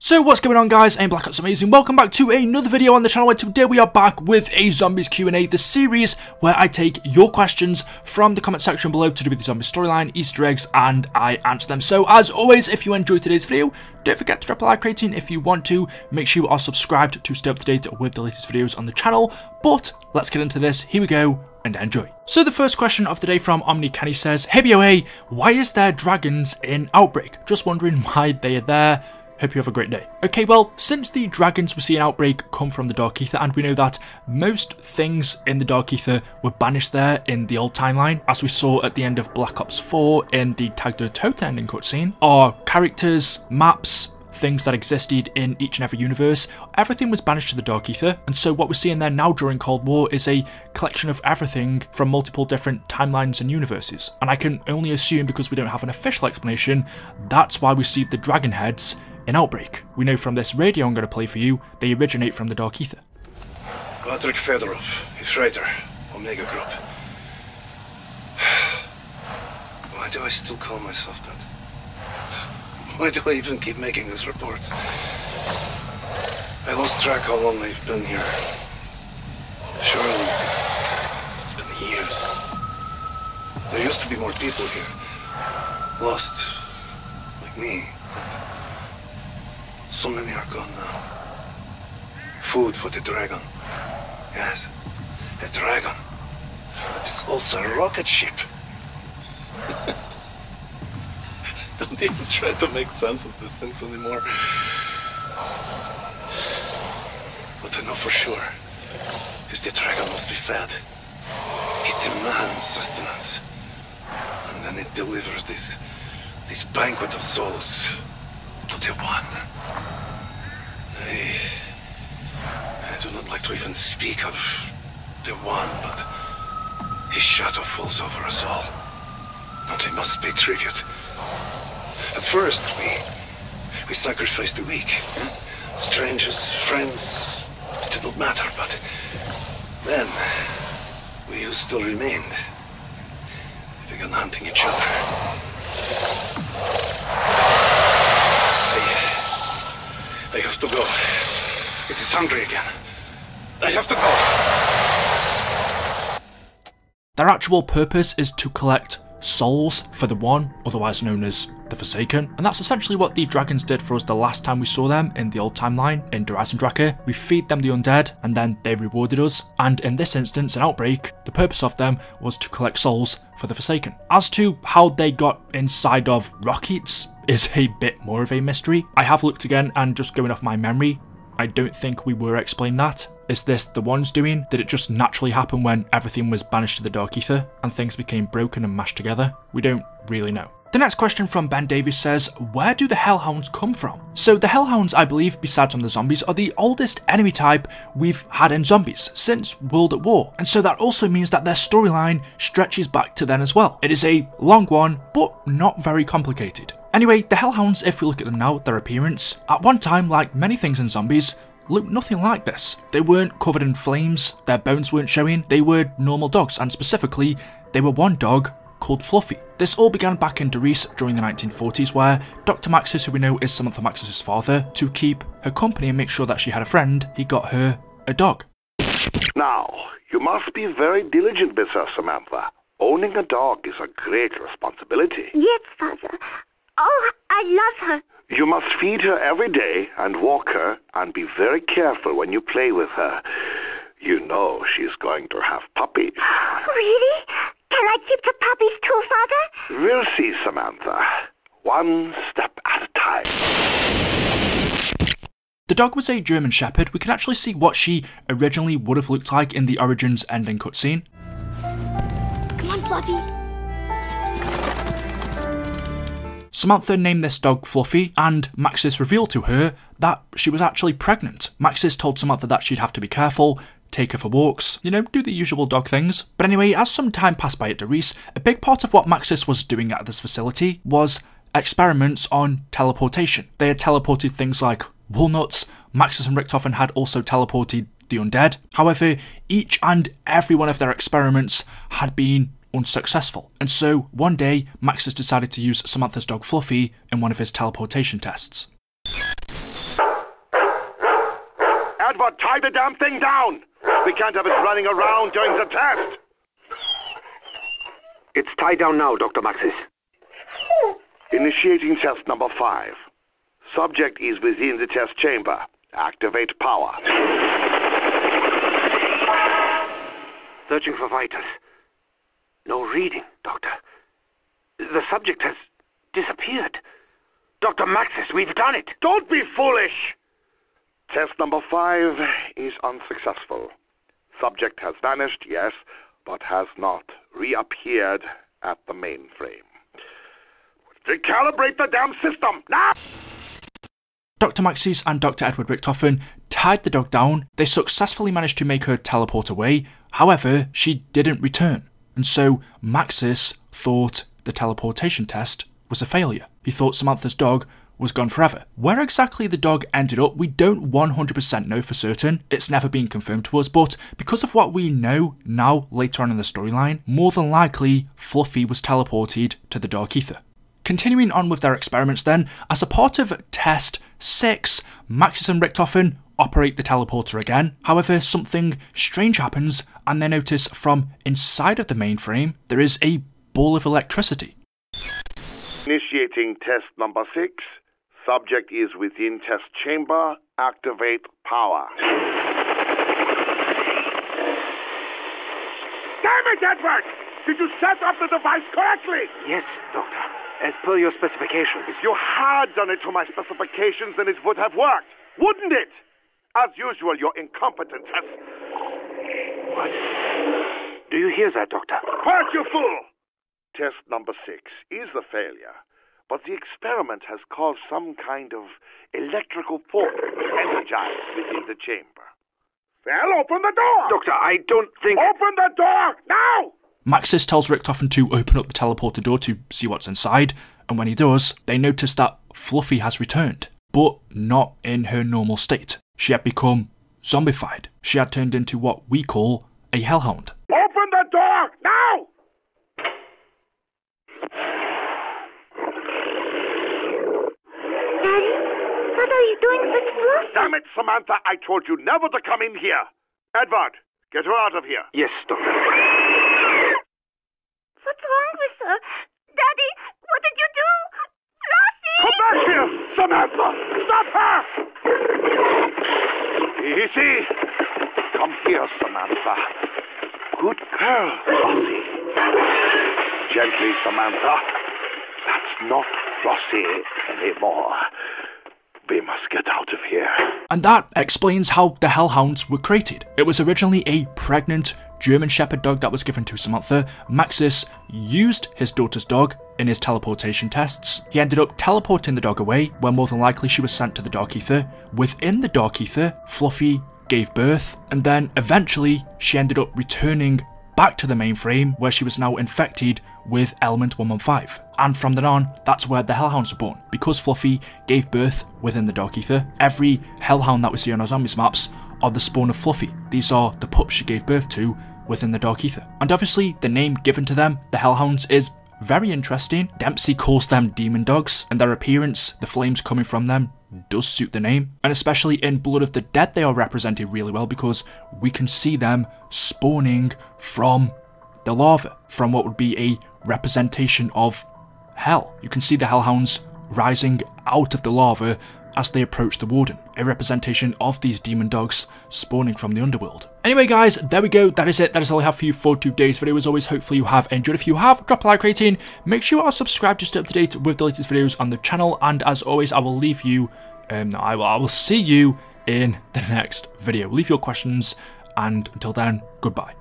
So what's going on, guys? I'm Black Ops Amazing. Welcome back to another video on the channel, where today we are back with a Zombies Q&A, the series where I take your questions from the comment section below to do with the zombie storyline, Easter eggs, and I answer them. So as always, if you enjoyed today's video, don't forget to drop a like rating if you want to. Make sure you are subscribed to stay up to date with the latest videos on the channel. But let's get into this. Here we go, and enjoy. So the first question of the day from Omni Kenny says, "Hey BOA, why is there dragons in Outbreak? Just wondering why they are there. Hope you have a great day." Okay, well, since the dragons we see in Outbreak come from the Dark Ether, and we know that most things in the Dark Ether were banished there in the old timeline, as we saw at the end of Black Ops 4 in the Tag de Tote ending cutscene, our characters, maps, things that existed in each and every universe, everything was banished to the Dark Ether. And so what we're seeing there now during Cold War is a collection of everything from multiple different timelines and universes. And I can only assume, because we don't have an official explanation, that's why we see the dragon heads in Outbreak. We know from this radio I'm going to play for you, they originate from the Dark Ether. Patrick Fedorov, his writer, Omega Group. Why do I still call myself that? Why do I even keep making these reports? I lost track how long they've been here. Surely it's been years. There used to be more people here. Lost, like me. So many are gone now. Food for the dragon. Yes, a dragon. But it's also a rocket ship. Don't even try to make sense of these things anymore. What I know for sure is the dragon must be fed. It demands sustenance. And then it delivers this banquet of souls to the One. I do not like to even speak of the One, but his shadow falls over us all. And we must pay tribute. At first, we sacrificed the weak. Strangers, friends, it did not matter, but then we who still remained began hunting each other. I have to go. It is hungry again. I have to go. Their actual purpose is to collect souls for the One, otherwise known as the Forsaken, and that's essentially what the dragons did for us the last time we saw them in the old timeline in Dreisendrache. We feed them the undead, and then they rewarded us, and in this instance, in Outbreak, the purpose of them was to collect souls for the Forsaken. As to how they got inside of rockets is a bit more of a mystery. I have looked again, and just going off my memory, I don't think we were explained that. Is this the One's doing? Did it just naturally happen when everything was banished to the Dark Ether and things became broken and mashed together? We don't really know. The next question from Ben Davies says, "Where do the Hellhounds come from?" So the Hellhounds, I believe, besides on the zombies, are the oldest enemy type we've had in zombies since World at War. And so that also means that their storyline stretches back to then as well. It is a long one, but not very complicated. Anyway, the Hellhounds, if we look at them now, their appearance, at one time, like many things in zombies, looked nothing like this. They weren't covered in flames, their bones weren't showing, they were normal dogs, and specifically, they were one dog called Fluffy. This all began back in Doris during the 1940s, where Dr. Maxis, who we know is Samantha Maxis' father, to keep her company and make sure that she had a friend, he got her a dog. Now, you must be very diligent, Miss Samantha. Owning a dog is a great responsibility. Yes, Father. Oh, I love her. You must feed her every day and walk her, and be very careful when you play with her. You know she's going to have puppies. Really? Can I keep the puppies too, Father? We'll see, Samantha. One step at a time. The dog was a German Shepherd. We can actually see what she originally would have looked like in the Origins ending cutscene. Come on, Fluffy. Samantha named this dog Fluffy, and Maxis revealed to her that she was actually pregnant. Maxis told Samantha that she'd have to be careful, take her for walks, you know, do the usual dog things. But anyway, as some time passed by at Doris, a big part of what Maxis was doing at this facility was experiments on teleportation. They had teleported things like walnuts. Maxis and Richtofen had also teleported the undead. However, each and every one of their experiments had been unsuccessful, and so one day Maxis decided to use Samantha's dog Fluffy in one of his teleportation tests. Edward, tie the damn thing down! We can't have it running around during the test! It's tied down now, Dr. Maxis. Initiating test number 5. Subject is within the test chamber. Activate power. Searching for vitals. No reading, Doctor. The subject has disappeared. Dr. Maxis, we've done it! Don't be foolish! Test number 5 is unsuccessful. Subject has vanished, yes, but has not reappeared at the mainframe. Recalibrate the damn system, now! Dr. Maxis and Dr. Edward Richtofen tied the dog down. They successfully managed to make her teleport away. However, she didn't return. And so Maxis thought the teleportation test was a failure. He thought Samantha's dog was gone forever. Where exactly the dog ended up, we don't 100% know for certain. It's never been confirmed to us, but because of what we know now later on in the storyline, more than likely Fluffy was teleported to the Dark Ether. Continuing on with their experiments then, as a part of Test 6, Maxis and Richtofen operate the teleporter again. However, something strange happens and they notice from inside of the mainframe there is a ball of electricity. Initiating test number 6. Subject is within test chamber. Activate power. Damn it, Edward! Did you set up the device correctly? Yes, Doctor. As per your specifications. If you had done it to my specifications, then it would have worked, wouldn't it? As usual, your incompetence has... What? Do you hear that, Doctor? Quiet, you fool! Test number 6 is a failure, but the experiment has caused some kind of electrical fault energized within the chamber. Well, open the door! Doctor, I don't think... Open the door, now! Maxis tells Richtofen to open up the teleporter door to see what's inside, and when he does, they notice that Fluffy has returned, but not in her normal state. She had become zombified. She had turned into what we call a Hellhound. Open the door, now! Daddy, what are you doing with Fluffy? Damn it, Samantha, I told you never to come in here. Edward, get her out of here. Yes, Doctor. What's wrong with her? Daddy, what did you do? Fluffy! Come back here, Samantha! Stop her! Easy. Come here, Samantha. Good girl, Flossie. Gently, Samantha. That's not Flossie anymore. We must get out of here. And that explains how the Hellhounds were created. It was originally a pregnant German Shepherd dog that was given to Samantha. Maxis used his daughter's dog in his teleportation tests. He ended up teleporting the dog away, where more than likely she was sent to the Dark Ether. Within the Dark Ether, Fluffy gave birth, and then eventually she ended up returning back to the mainframe, where she was now infected with Element 115. And from then on, that's where the Hellhounds were born. Because Fluffy gave birth within the Dark Ether, every Hellhound that we see on our zombies maps are the spawn of Fluffy. These are the pups she gave birth to within the Dark Ether. And obviously, the name given to them, the Hellhounds, is very interesting. Dempsey calls them demon dogs, and their appearance, the flames coming from them, does suit the name. And especially in Blood of the Dead, they are represented really well because we can see them spawning from the lava, from what would be a representation of hell. You can see the Hellhounds rising out of the lava as they approach the Warden, a representation of these demon dogs spawning from the underworld. Anyway guys, there we go, that is it, that is all I have for you for today's video. As always, hopefully you have enjoyed. If you have, drop a like rating, make sure you are subscribed to stay up to date with the latest videos on the channel, and as always, I will leave you, I will see you in the next video. Leave your questions, and until then, goodbye.